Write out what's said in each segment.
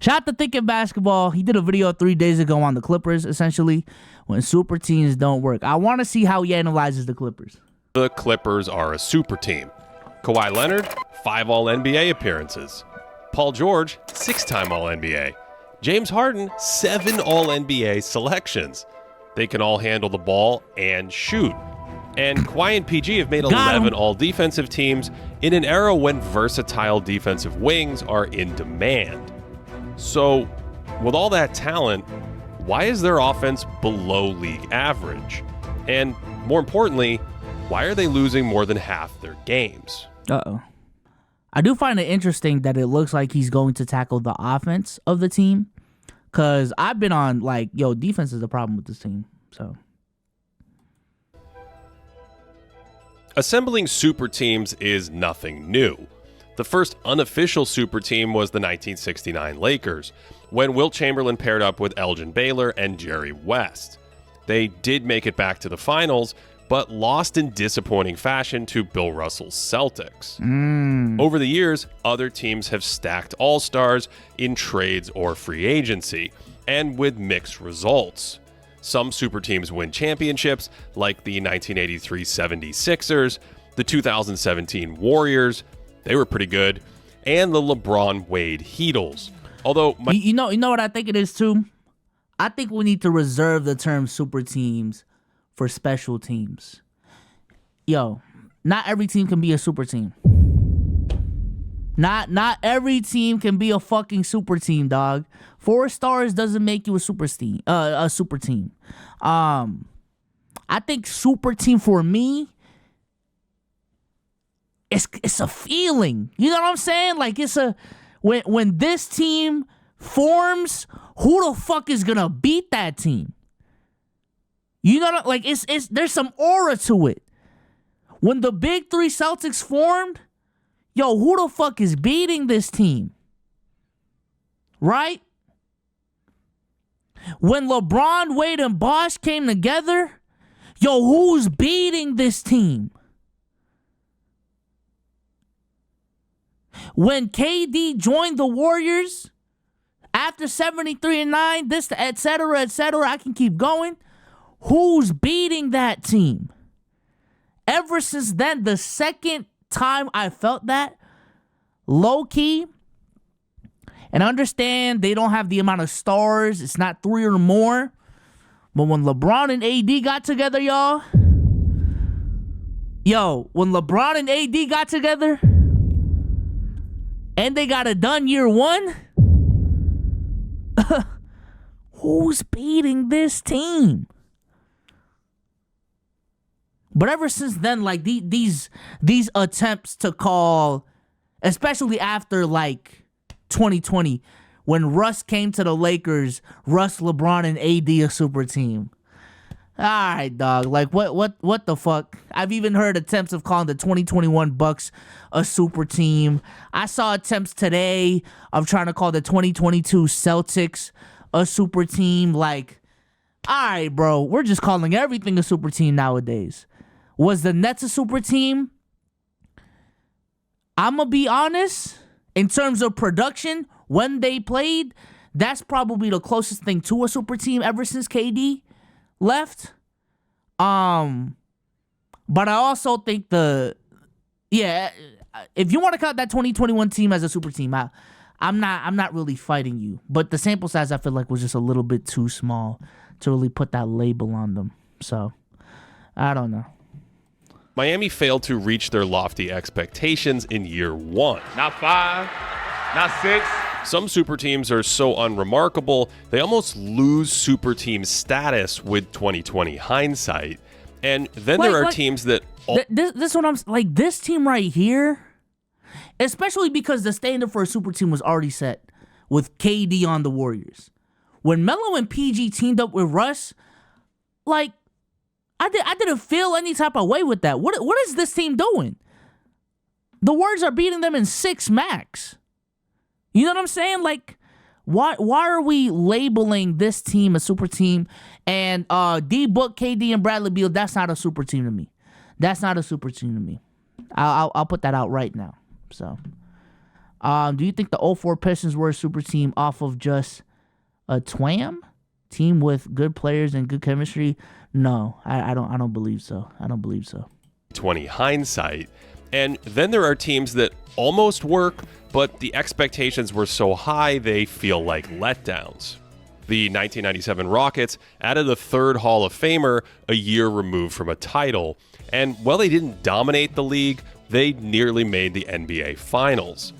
Shout out to Thinking Basketball. He did a video 3 days ago on the Clippers, essentially, when super teams don't work. I want to see how he analyzes the Clippers. The Clippers are a super team. Kawhi Leonard, 5 All-NBA appearances. Paul George, 6-time All-NBA. James Harden, 7 All-NBA selections. They can all handle the ball and shoot. And Kawhi and PG have made 11 all-defensive teams in an era when versatile defensive wings are in demand. So, with all that talent, why is their offense below league average? And more importantly, why are they losing more than half their games? Uh-oh. I do find it interesting that it looks like he's going to tackle the offense of the team. Because I've been on, defense is the problem with this team. So, assembling super teams is nothing new. The first unofficial super team was the 1969 Lakers, when Wilt Chamberlain paired up with Elgin Baylor and Jerry West. They did make it back to the finals, but lost in disappointing fashion to Bill Russell's Celtics. Over the years, other teams have stacked all-stars in trades or free agency, and with mixed results. Some super teams win championships, like the 1983 76ers, the 2017 Warriors, they were pretty good, and the LeBron-Wade Heatles. Although, you know what I think it is too? I think we need to reserve the term super teams for special teams. Not every team can be a super team. Not every team can be a fucking super team, dog. 4 stars doesn't make you a super team. I think super team for me, it's a feeling. You know what I'm saying? Like it's a when this team forms, who the fuck is gonna beat that team? You know, like it's there's some aura to it. When the big 3 Celtics formed, who the fuck is beating this team? Right? When LeBron, Wade, and Bosh came together, who's beating this team? When KD joined the Warriors after 73-9, this, et cetera, I can keep going. Who's beating that team? Ever since then, the second time I felt that, low-key, and when they don't have the amount of stars, it's not 3 or more, but when LeBron and AD got together, when LeBron and AD got together, and they got it done year 1, who's beating this team? But ever since then, like these attempts to call, especially after 2020, when Russ came to the Lakers, Russ, LeBron, and AD a super team. All right, dog. What the fuck? I've even heard attempts of calling the 2021 Bucks a super team. I saw attempts today of trying to call the 2022 Celtics a super team. All right, bro. We're just calling everything a super team nowadays. Was the Nets a super team? I'm going to be honest. In terms of production, when they played, that's probably the closest thing to a super team ever since KD left. But I also think if you want to count that 2021 team as a super team, I'm not really fighting you. But the sample size I feel like was just a little bit too small to really put that label on them. So, I don't know. Miami failed to reach their lofty expectations in year 1. Not 5, not 6. Some super teams are so unremarkable, they almost lose super team status with 2020 hindsight. And then there are teams that... This one, this team right here, especially because the standard for a super team was already set with KD on the Warriors. When Melo and PG teamed up with Russ, I didn't feel any type of way with that. What is this team doing? The Warriors are beating them in 6 max. You know what I'm saying? Why are we labeling this team a super team? And D-Book, KD, and Bradley Beal, that's not a super team to me. That's not a super team to me. I'll put that out right now. So, Do you think the 04 Pistons were a super team off of just a TWAM team with good players and good chemistry? No, I don't believe so. I don't believe so. 20 hindsight. And then there are teams that almost work, but the expectations were so high they feel like letdowns. The 1997 Rockets added a third Hall of Famer a year removed from a title. And while they didn't dominate the league, they nearly made the NBA Finals.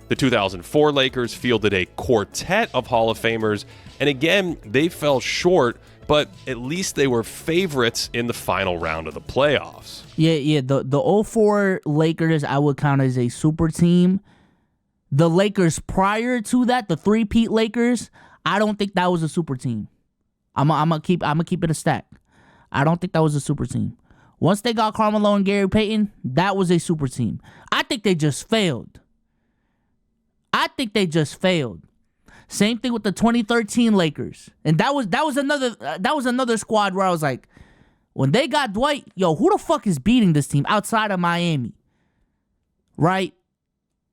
The 2004 Lakers fielded a quartet of Hall of Famers, and again, they fell short, but at least they were favorites in the final round of the playoffs. Yeah. The 04 Lakers I would count as a super team. The Lakers prior to that, the three-peat Lakers, I don't think that was a super team. I'm gonna keep it a stack. I don't think that was a super team. Once they got Carmelo and Gary Payton, that was a super team. I think they just failed. Same thing with the 2013 Lakers. And that was another squad where I was like, when they got Dwight, yo, who the fuck is beating this team outside of Miami? Right?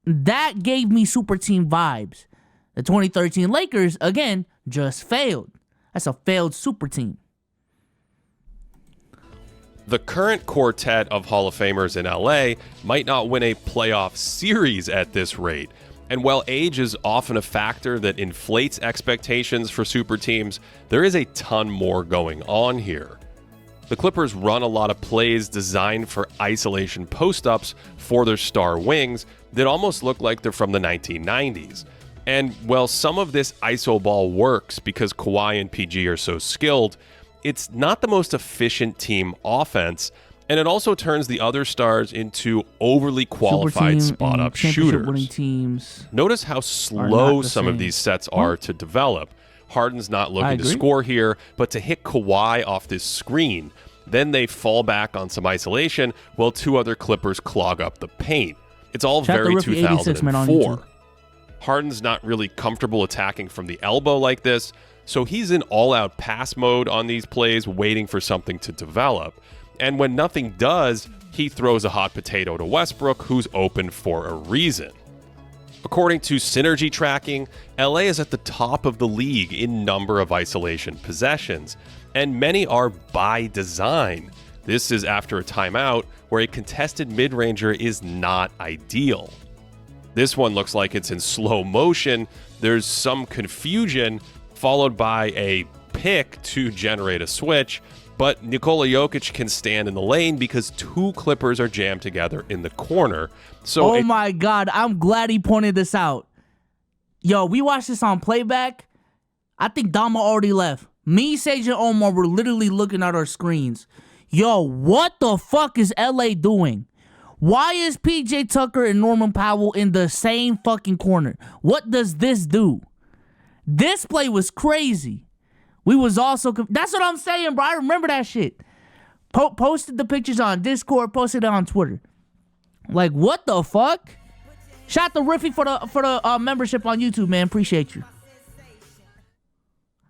That gave me super team vibes. The 2013 Lakers, again, just failed. That's a failed super team. The current quartet of Hall of Famers in LA might not win a playoff series at this rate. And while age is often a factor that inflates expectations for super teams, there is a ton more going on here. The Clippers run a lot of plays designed for isolation post-ups for their star wings that almost look like they're from the 1990s. And while some of this iso ball works because Kawhi and PG are so skilled, it's not the most efficient team offense, and it also turns the other stars into overly qualified spot-up shooters. Winning teams. Notice how slow some of these sets are to develop. Harden's not looking to score here, but to hit Kawhi off this screen. Then they fall back on some isolation while two other Clippers clog up the paint. It's all very 2004. Harden's not really comfortable attacking from the elbow like this, so he's in all-out pass mode on these plays, waiting for something to develop. And when nothing does, he throws a hot potato to Westbrook, who's open for a reason. According to synergy tracking, LA is at the top of the league in number of isolation possessions, and many are by design. This is after a timeout where a contested mid-ranger is not ideal. This one looks like it's in slow motion. There's some confusion, followed by a pick to generate a switch, but Nikola Jokic can stand in the lane because two Clippers are jammed together in the corner. So oh my God, I'm glad he pointed this out. Yo, we watched this on playback. I think Dama already left. Me, Sage, and Omar were literally looking at our screens. Yo, what the fuck is LA doing? Why is PJ Tucker and Norman Powell in the same fucking corner? What does this do? This play was crazy. We was also... That's what I'm saying, bro. I remember that shit. Posted the pictures on Discord, posted it on Twitter. Like, what the fuck? Shout to Riffy for the membership on YouTube, man. Appreciate you.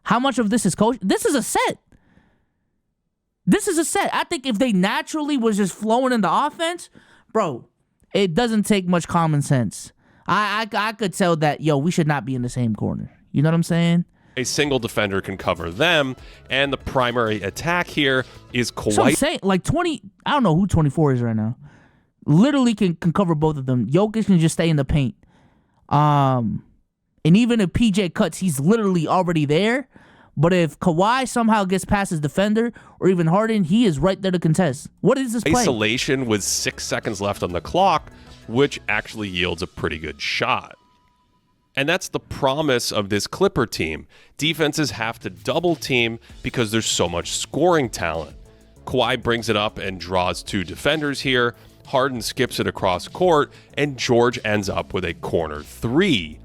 How much of this is coach? This is a set. I think if they naturally was just flowing in the offense, bro, it doesn't take much common sense. I could tell that, yo, we should not be in the same corner. You know what I'm saying? A single defender can cover them, and the primary attack here is Kawhi. So I'm saying, like 20, I don't know who 24 is right now. Literally can cover both of them. Jokic can just stay in the paint. And even if PJ cuts, he's literally already there. But if Kawhi somehow gets past his defender, or even Harden, he is right there to contest. What is this play? Isolation with 6 seconds left on the clock, which actually yields a pretty good shot. And that's the promise of this Clipper team. Defenses have to double team because there's so much scoring talent. Kawhi brings it up and draws 2 defenders here. Harden skips it across court, and George ends up with a corner 3.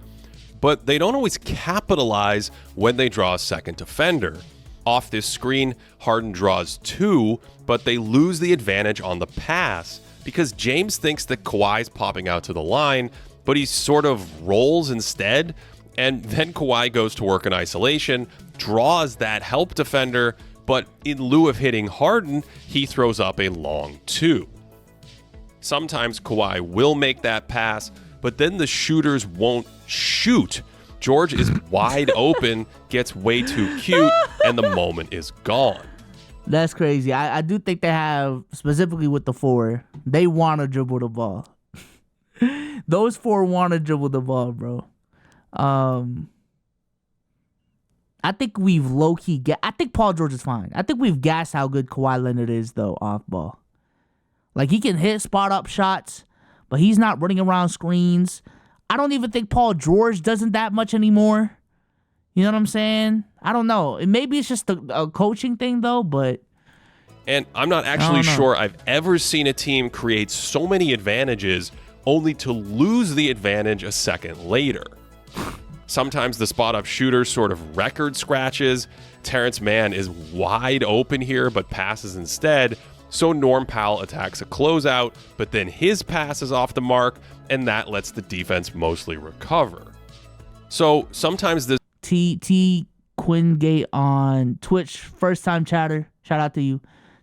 But they don't always capitalize when they draw a second defender. Off this screen, Harden draws 2, but they lose the advantage on the pass because James thinks that Kawhi's popping out to the line, but he sort of rolls instead, and then Kawhi goes to work in isolation, draws that help defender, but in lieu of hitting Harden, he throws up a long 2. Sometimes Kawhi will make that pass, but then the shooters won't shoot. George is wide open, gets way too cute, and the moment is gone. That's crazy. I do think they have, specifically with the 4, they want to dribble the ball. Those 4 want to dribble the ball, bro. I think we've low-key... I think Paul George is fine. I think we've gassed how good Kawhi Leonard is, though, off ball. Like, he can hit spot-up shots, but he's not running around screens. I don't even think Paul George doesn't that much anymore. You know what I'm saying? I don't know. Maybe it's just a coaching thing, though, but... And I'm not actually sure I've ever seen a team create so many advantages only to lose the advantage a second later. Sometimes the spot-up shooter sort of record scratches. Terrence Mann is wide open here, but passes instead. So Norm Powell attacks a closeout, but then his pass is off the mark, and that lets the defense mostly recover. So sometimes this... T. Quingate on Twitch, first-time chatter. Shout out to you.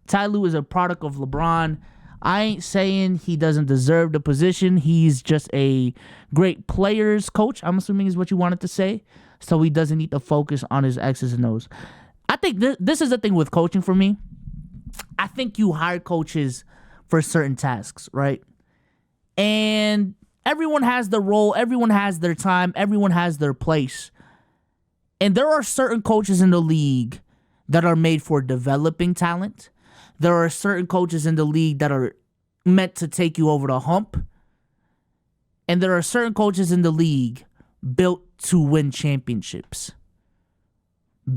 Ty Lue is a product of LeBron. I ain't saying he doesn't deserve the position. He's just a great players coach, I'm assuming is what you wanted to say. So he doesn't need to focus on his X's and O's. I think this is the thing with coaching for me. I think you hire coaches for certain tasks, right? And everyone has their role. Everyone has their time. Everyone has their place. And there are certain coaches in the league that are made for developing talent. There are certain coaches in the league that are meant to take you over the hump. And there are certain coaches in the league built to win championships.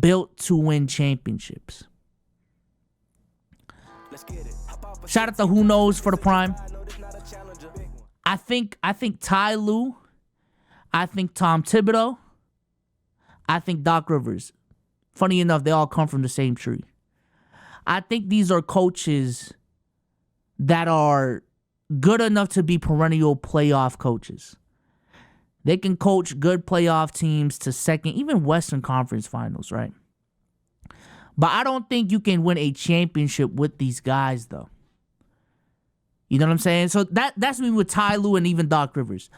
Built to win championships. Shout out to Who Knows for the prime. I think Ty Lue. I think Tom Thibodeau. I think Doc Rivers. Funny enough, they all come from the same tree. I think these are coaches that are good enough to be perennial playoff coaches. They can coach good playoff teams to second, even Western Conference Finals, right? But I don't think you can win a championship with these guys, though. You know what I'm saying? So that's me with Ty Lue and even Doc Rivers.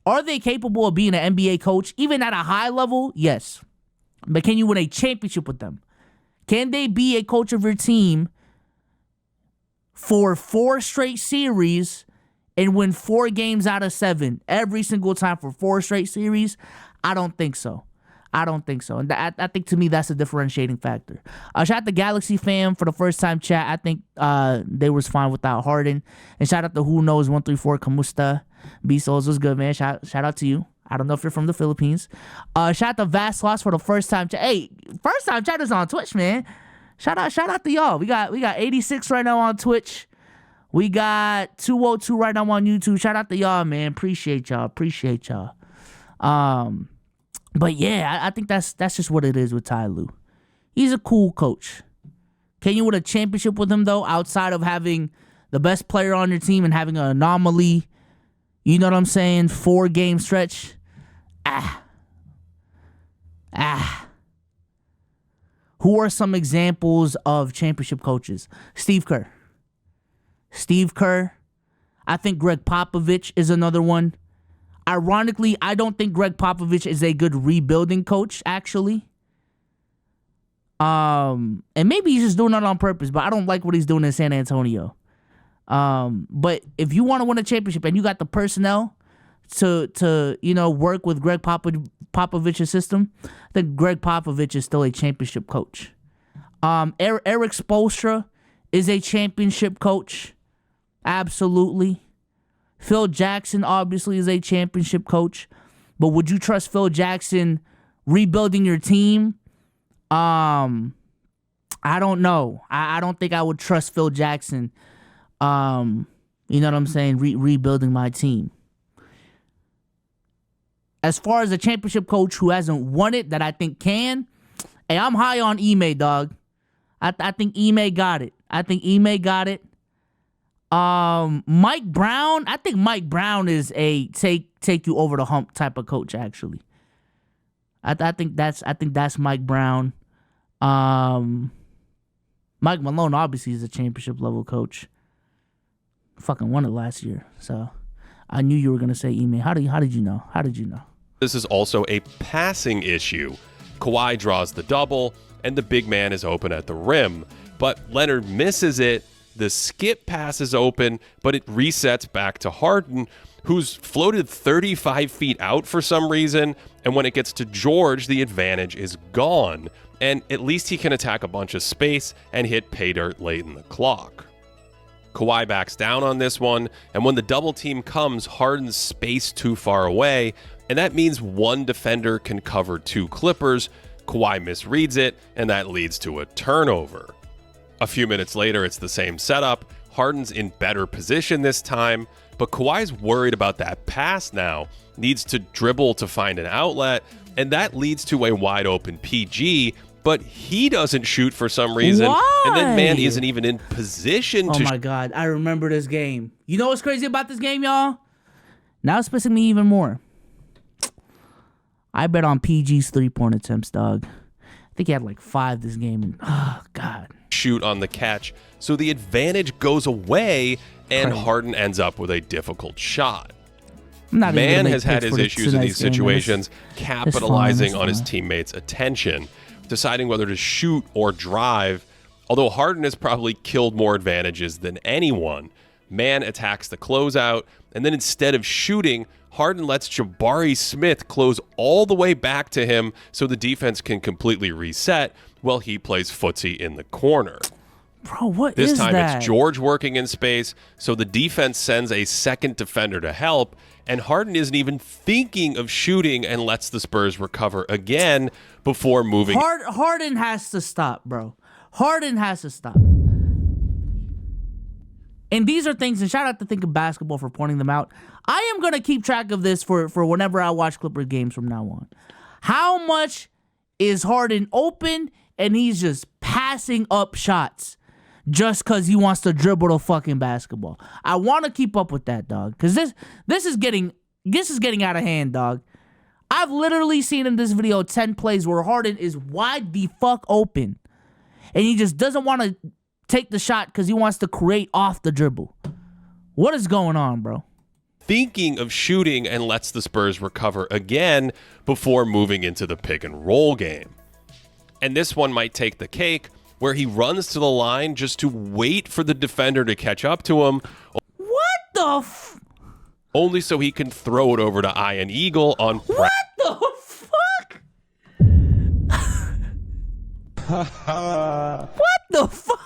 Are they capable of being an NBA coach, even at a high level? Yes. But can you win a championship with them? Can they be a coach of your team for 4 straight series and win 4 games out of 7 every single time for 4 straight series? I don't think so. And I think, to me, that's a differentiating factor. Shout out to Galaxy fam for the first time chat. I think they was fine without Harden. And shout out to Who Knows 134 Kamusta. BSOLZ was good, man. Shout out to you. I don't know if you're from the Philippines. Shout out to Vast Loss for the first time chat. Hey, first time chatters on Twitch, man. Shout out to y'all. We got 86 right now on Twitch. We got 202 right now on YouTube. Shout out to y'all, man. Appreciate y'all. But yeah, I think that's just what it is with Ty Lue. He's a cool coach. Can you win a championship with him, though, outside of having the best player on your team and having an anomaly, you know what I'm saying, 4-game stretch? Who are some examples of championship coaches? Steve Kerr. I think Greg Popovich is another one. Ironically, I don't think Greg Popovich is a good rebuilding coach, actually. And maybe he's just doing that on purpose, but I don't like what he's doing in San Antonio. But if you want to win a championship and you got the personnel to work with Greg Popovich's system, I think Greg Popovich is still a championship coach. Eric Spoelstra is a championship coach. Absolutely. Phil Jackson obviously is a championship coach. But would you trust Phil Jackson rebuilding your team? I don't know. I don't think I would trust Phil Jackson. You know what I'm saying? Rebuilding my team. As far as a championship coach who hasn't won it that I think can, hey, I'm high on Ime, dog. I think Ime got it. Mike Brown, I think Mike Brown is a take you over the hump type of coach, actually. I think that's Mike Brown. Mike Malone obviously is a championship level coach. Fucking won it last year. So I knew you were gonna say Ime. How did you know? How did you know? This is also a passing issue. Kawhi draws the double, and the big man is open at the rim. But Leonard misses it. The skip pass is open, but it resets back to Harden, who's floated 35 feet out for some reason. And when it gets to George, the advantage is gone. And at least he can attack a bunch of space and hit pay dirt late in the clock. Kawhi backs down on this one, and when the double team comes, Harden's spaced too far away, and that means one defender can cover two Clippers. Kawhi misreads it, and that leads to a turnover. A few minutes later, it's the same setup. Harden's in better position this time, but Kawhi's worried about that pass now, needs to dribble to find an outlet, and that leads to a wide open PG, but he doesn't shoot for some reason. Why? And then man isn't even in position to. Oh my God, I remember this game. You know what's crazy about this game, y'all? Now it's pissing me even more. I bet on PG's 3-point attempts, dog. I think he had like 5 this game. And, oh, God. Shoot on the catch. So the advantage goes away, and Harden ends up with a difficult shot. Man has had his issues in these situations, capitalizing on his teammates' attention, deciding whether to shoot or drive. Although Harden has probably killed more advantages than anyone. Man attacks the closeout, and then instead of shooting, Harden lets Jabari Smith close all the way back to him so the defense can completely reset while he plays footsie in the corner. Bro, what this is time that? It's George working in space, so the defense sends a second defender to help, and Harden isn't even thinking of shooting and lets the Spurs recover again before moving. Harden has to stop, bro. Harden has to stop. And these are things, and shout out to Think of Basketball for pointing them out. I am going to keep track of this for whenever I watch Clipper games from now on. How much is Harden open and he's just passing up shots just because he wants to dribble the fucking basketball? I want to keep up with that, dog, because this is getting out of hand, dog. I've literally seen in this video 10 plays where Harden is wide the fuck open, and he just doesn't want to take the shot because he wants to create off the dribble. What is going on, bro? Thinking of shooting and lets the Spurs recover again before moving into the pick and roll game. And this one might take the cake, where he runs to the line just to wait for the defender to catch up to him. What the only so he can throw it over to Ian Eagle on. What the fuck? What the fuck?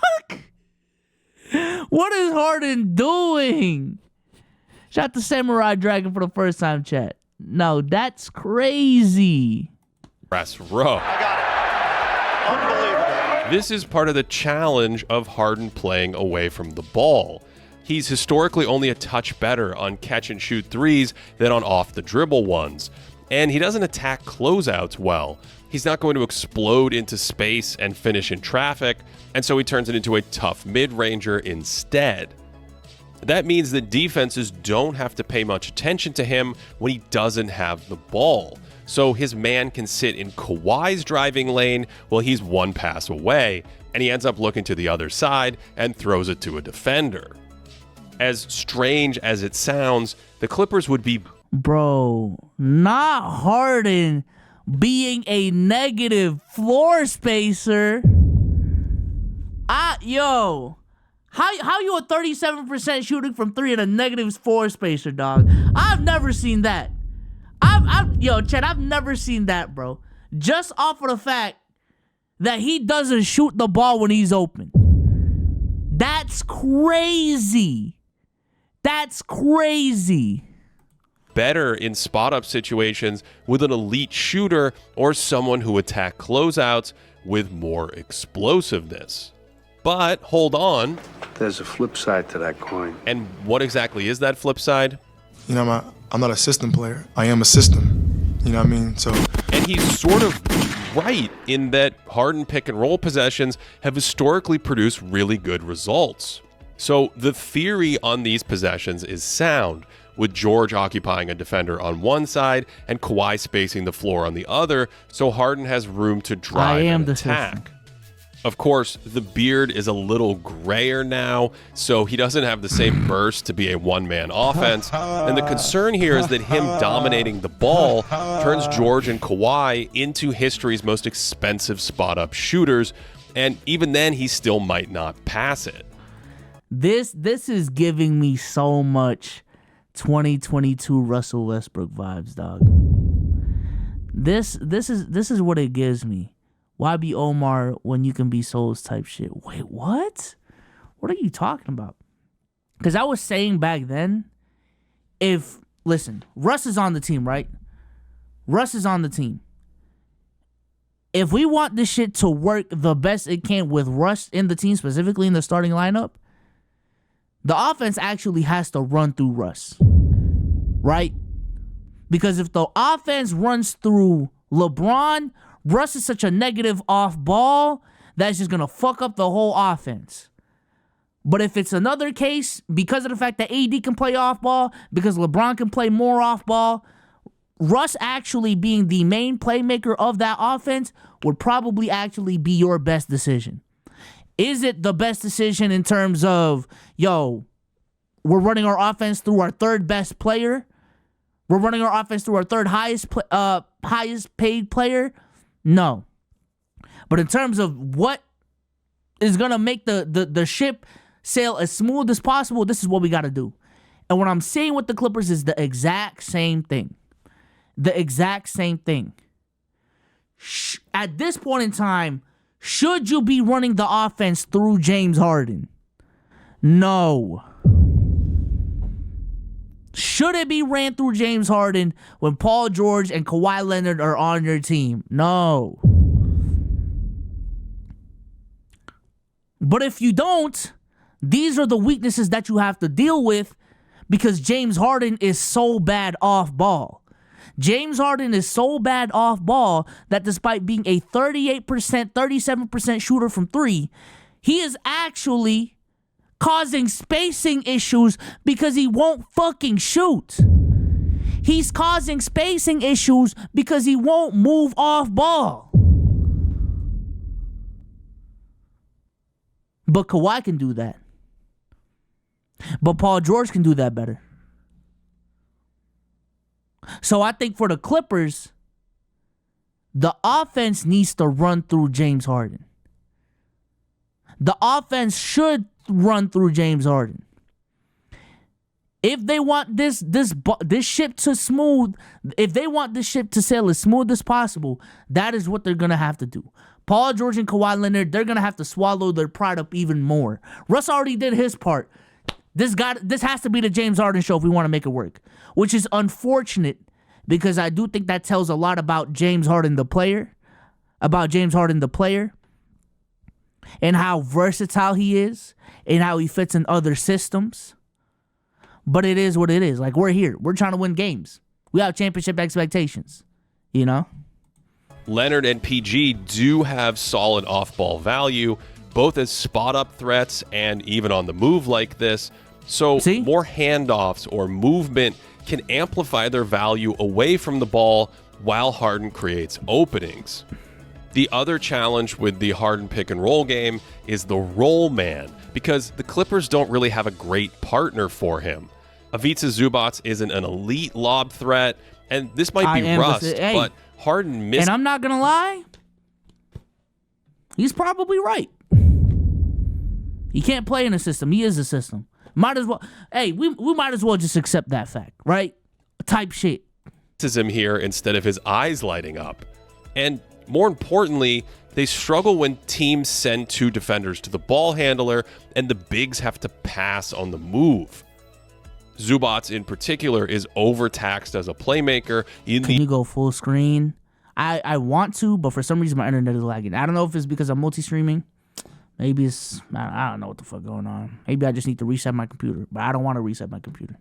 What is Harden doing? Shout out to Samurai Dragon for the first time, chat. No, that's crazy. Press row. I got it. Unbelievable. This is part of the challenge of Harden playing away from the ball. He's historically only a touch better on catch and shoot threes than on off the dribble ones. And he doesn't attack closeouts well. He's not going to explode into space and finish in traffic, and so he turns it into a tough mid-ranger instead. That means that defenses don't have to pay much attention to him when he doesn't have the ball. So his man can sit in Kawhi's driving lane while he's one pass away, and he ends up looking to the other side and throws it to a defender. As strange as it sounds, the Clippers would be... Bro, not Harden being a negative floor spacer. Yo... How you a 37% shooting from 3 and a negative floor spacer, dog? I've never seen that. Yo, Chad, I've never seen that, bro. Just off of the fact that he doesn't shoot the ball when he's open. That's crazy. That's crazy. Better in spot-up situations with an elite shooter or someone who attack closeouts with more explosiveness. But hold on. There's a flip side to that coin. And what exactly is that flip side? You know, I'm not a system player. I am a system. You know what I mean? So. And he's sort of right in that Harden pick and roll possessions have historically produced really good results. So the theory on these possessions is sound, with George occupying a defender on one side and Kawhi spacing the floor on the other, so Harden has room to drive and attack. Of course, the beard is a little grayer now, so he doesn't have the same burst to be a one-man offense. And the concern here is that him dominating the ball turns George and Kawhi into history's most expensive spot-up shooters, and even then, he still might not pass it. This is giving me so much 2022 Russell Westbrook vibes, dog. This is what it gives me. Why be Omar when you can be SUPERTEAM type shit? Wait, what? What are you talking about? Because I was saying back then, listen, Russ is on the team, right? Russ is on the team. If we want this shit to work the best it can with Russ in the team, specifically in the starting lineup, the offense actually has to run through Russ, right? Because if the offense runs through LeBron, Russ is such a negative off ball that's just going to fuck up the whole offense. But if it's another case, because of the fact that AD can play off ball, because LeBron can play more off ball, Russ actually being the main playmaker of that offense would probably actually be your best decision. Is it the best decision in terms of, we're running our offense through our third best player? We're running our offense through our third highest paid player? No. But in terms of what is going to make the ship sail as smooth as possible, this is what we got to do. And what I'm saying with the Clippers is the exact same thing. The exact same thing. At this point in time, should you be running the offense through James Harden? No. Should it be ran through James Harden when Paul George and Kawhi Leonard are on your team? No. But if you don't, these are the weaknesses that you have to deal with because James Harden is so bad off ball. James Harden is so bad off ball that despite being a 38%, 37% shooter from three, he is actually causing spacing issues because he won't fucking shoot. He's causing spacing issues because he won't move off ball. But Kawhi can do that. But Paul George can do that better. So I think for the Clippers, the offense needs to run through James Harden. The offense should run through James Harden. If they want this ship to smooth, if they want this ship to sail as smooth as possible, that is what they're going to have to do. Paul George and Kawhi Leonard, they're going to have to swallow their pride up even more. Russ already did his part. This has to be the James Harden show if we want to make it work, which is unfortunate because I do think that tells a lot about James Harden, the player, and how versatile he is and how he fits in other systems. But it is what it is. Like, we're here. We're trying to win games. We have championship expectations, you know? Leonard and PG do have solid off-ball value, both as spot-up threats and even on the move like this. So more handoffs or movement can amplify their value away from the ball while Harden creates openings. The other challenge with the Harden pick-and-roll game is the roll man, because the Clippers don't really have a great partner for him. Ivica Zubac isn't an elite lob threat, and this might be rust, but Harden missed. And I'm not going to lie, he's probably right. He can't play in a system. He is a system. Might as well. Hey, we might as well just accept that fact, right? Type shit. Him here instead of his eyes lighting up. And more importantly, they struggle when teams send two defenders to the ball handler and the bigs have to pass on the move. Zubac in particular is overtaxed as a playmaker. Can you go full screen? I want to, but for some reason my internet is lagging. I don't know if it's because I'm multi-streaming. Maybe it's, I don't know what the fuck going on. Maybe I just need to reset my computer, but I don't want to reset my computer.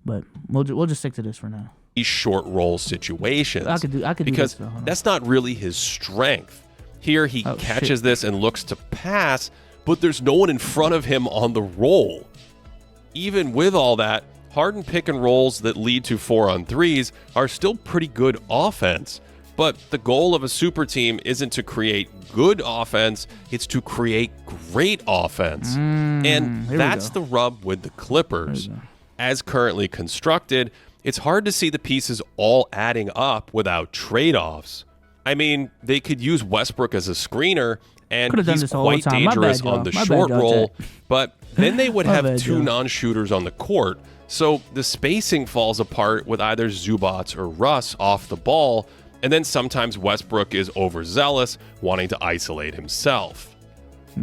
But we'll just stick to this for now. These short roll situations. I could do because this, that's not really his strength. Here he catches this and looks to pass, but there's no one in front of him on the roll. Even with all that, Harden pick and rolls that lead to 4-on-3s are still pretty good offense. But the goal of a super team isn't to create good offense, it's to create great offense. And that's the rub with the Clippers. As currently constructed, it's hard to see the pieces all adding up without trade-offs. I mean, they could use Westbrook as a screener, and he's quite dangerous on the short roll, but then they would have two non-shooters on the court, so the spacing falls apart with either Zubats or Russ off the ball, and then sometimes Westbrook is overzealous, wanting to isolate himself.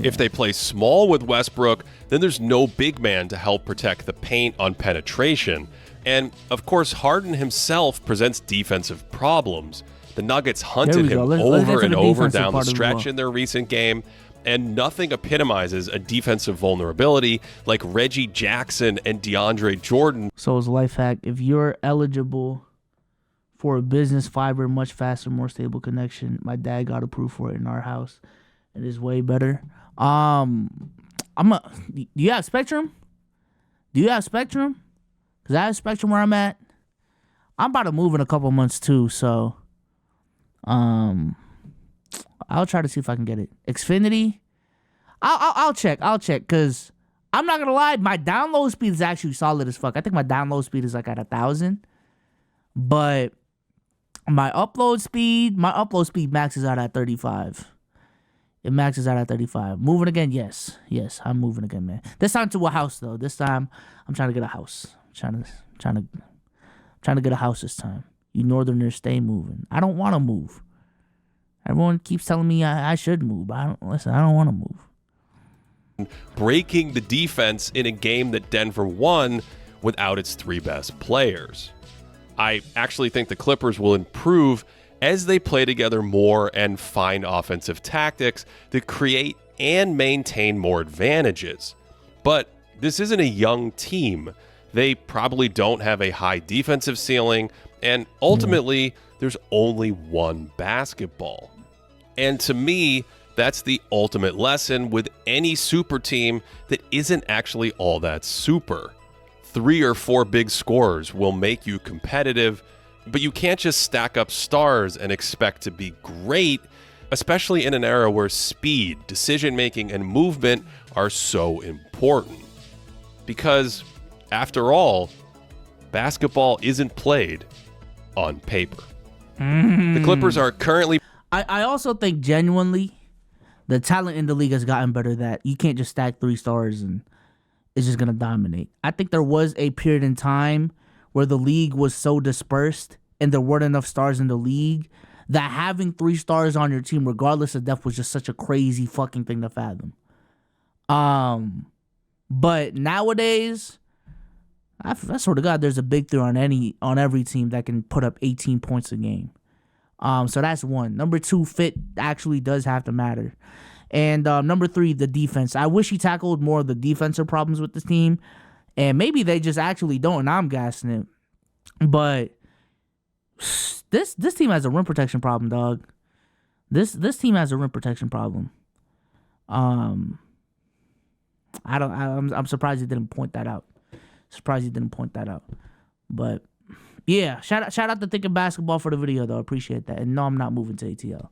If they play small with Westbrook, then there's no big man to help protect the paint on penetration. And, of course, Harden himself presents defensive problems. The Nuggets hunted him over and over down the stretch in their recent game, and nothing epitomizes a defensive vulnerability like Reggie Jackson and DeAndre Jordan. So as a life hack, if you're eligible for a business fiber, much faster, more stable connection, my dad got approved for it in our house. It is way better. Do you have Spectrum? Because I have Spectrum where I'm at. I'm about to move in a couple months too, so I'll try to see if I can get it. Xfinity, I'll check, because I'm not gonna lie, my download speed is actually solid as fuck. I think my download speed is like at 1,000, but my upload speed maxes out at 35. It maxes out at 35. Moving again, yes, I'm moving again, man. This time to a house though. This time I'm trying to get a house. I'm trying to get a house this time. You Northerners stay moving. I don't want to move. Everyone keeps telling me I should move. I don't want to move. Breaking the defense in a game that Denver won without its three best players. I actually think the Clippers will improve as they play together more and find offensive tactics that create and maintain more advantages. But this isn't a young team. They probably don't have a high defensive ceiling, and ultimately, there's only one basketball. And to me, that's the ultimate lesson with any super team that isn't actually all that super. 3 or 4 big scorers will make you competitive, but you can't just stack up stars and expect to be great, especially in an era where speed, decision-making, and movement are so important. Because, after all, basketball isn't played on paper. The Clippers are currently... I also think genuinely the talent in the league has gotten better, that you can't just stack 3 stars and it's just going to dominate. I think there was a period in time where the league was so dispersed and there weren't enough stars in the league that having 3 stars on your team, regardless of depth, was just such a crazy fucking thing to fathom. But nowadays, I swear to God, there's a big 3 on every team that can put up 18 points a game. So that's one. Number 2, fit actually does have to matter. And number 3, the defense. I wish he tackled more of the defensive problems with this team. And maybe they just actually don't, and I'm gassing it. But this team has a rim protection problem, dog. This team has a rim protection problem. I'm surprised he didn't point that out. But yeah, shout out to Thinking Basketball for the video though. Appreciate that. And no, I'm not moving to ATL.